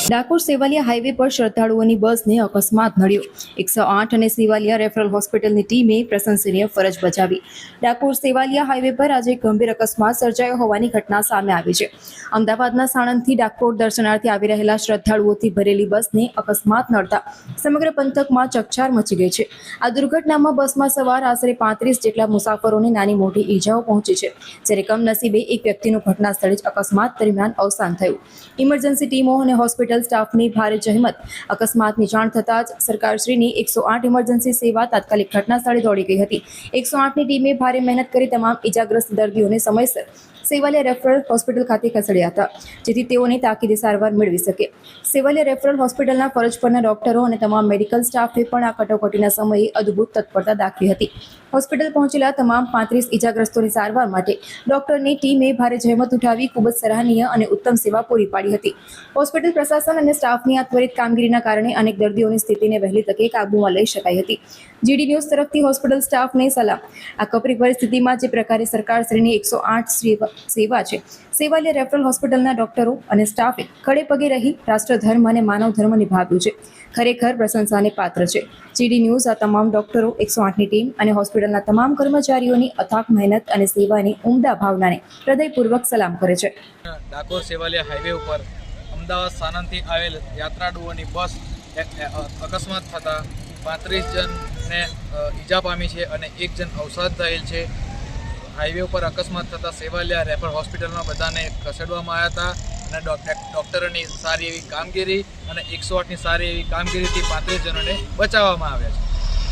Dakor Sevaliya highway પર શ્રદ્ધાળુઓની બસને અકસ્માત નડ્યો। 108 અને સેવાલિયા રેફરલ હોસ્પિટલની ટીમે પ્રશંસનીય ફરજ બજાવી। ડાકોર સેવાલિયા હાઈવે પર આજે ગંભીર અકસ્માત સર્જાયો હોવાની ઘટના સામે આવી છે। અમદાવાદના સાણંદથી ડાકોર દર્શનાર્થે આવી રહેલા શ્રદ્ધાળુઓથી ભરેલી બસને અકસ્માત નડતા સમગ્ર પંથકમાં ચકચાર મચી ગઈ છે। આ દુર્ઘટનામાં બસમાં સવાર આશરે 35 જેટલા મુસાફરોને નાની મોટી ઈજાઓ પહોંચી છે, જ્યારે કમનસીબે એક વ્યક્તિનું ઘટના સ્થળે જ અકસ્માત દરમિયાન અવસાન થયું। ઇમરજન્સી ટીમો અને હોસ્પિટલ સ્ટાફની ભારે જહેમત। અકસ્માતની જાણ થતાં જ સરકારશ્રીની 108 ઇમરજન્સી સેવા તાત્કાલિક ઘટના સ્થળે દોડી ગઈ હતી। 108ની ટીમે ભારે મહેનત કરી તમામ ઇજાગ્રસ્ત દર્દીઓને સમયસર સેવાલિયા રેફરલ હોસ્પિટલ ખાતે ખસેડ્યા હતા, જેથી તેઓને તાકીદે સારવાર મેળવી શકે। સેવાલિયા રેફરલ હોસ્પિટલના ફરજ પરના ડોક્ટરો અને તમામ મેડિકલ સ્ટાફે પણ આ કટોકટીના સમયે અદ્ભુત તત્પરતા દાખવી હતી। હોસ્પિટલ પહોંચેલા તમામ 35 ઇજાગ્રસ્તોની સારવાર માટે ડોક્ટરની ટીમે ભારે જહેમત ઉઠાવી ખૂબ જ સરાહનીય અને ઉત્તમ સેવા પૂરી પાડી હતી। હોસ્પિટલ પ્રશાસન અને સ્ટાફની આ ત્વરિત કામગીરીના કારણે અનેક દર્દીઓની સ્થિતિને વહેલી તકે કાબૂમાં લઈ શકાઈ હતી। જીડી ન્યૂઝ તરફથી હોસ્પિટલ સ્ટાફને સલામ। આ કપરી પરિસ્થિતિમાં જે પ્રકારે સરકારશ્રીની 108 સેવા છે, સેવાલિયા રેફરલ હોસ્પિટલના ડોક્ટરો અને સ્ટાફે ખડે પગે રહી રાષ્ટ્રધર્મ અને માનવ ધર્મ નિભાવ્યું છે, ખરેખર પ્રશંસાને પાત્ર છે। જીડી ન્યૂઝ આ તમામ ડોક્ટરો, 108ની ટીમ અને હોસ્પિટલના તમામ કર્મચારીઓની અથાક મહેનત અને સેવાની ઉમદા ભાવનાને હૃદયપૂર્વક સલામ કરે છે। ડાકોર સેવાલિયા હાઈવે ઉપર અમદાવાદ સાણંદથી આવેલ યાત્રાળુઓની બસ અકસ્માત થતાં 35 જણને ઈજા પામી છે અને 1 જણ અવસાદ થયેલ છે। હાઈવે ઉપર અકસ્માત થતાં સેવાલિયા રેફરલ હોસ્પિટલમાં બધાને ખસેડવામાં આવ્યા હતા અને ડૉક્ટરોની સારી એવી કામગીરી અને 108ની સારી એવી કામગીરીથી 35 જણોને બચાવવામાં આવ્યા છે।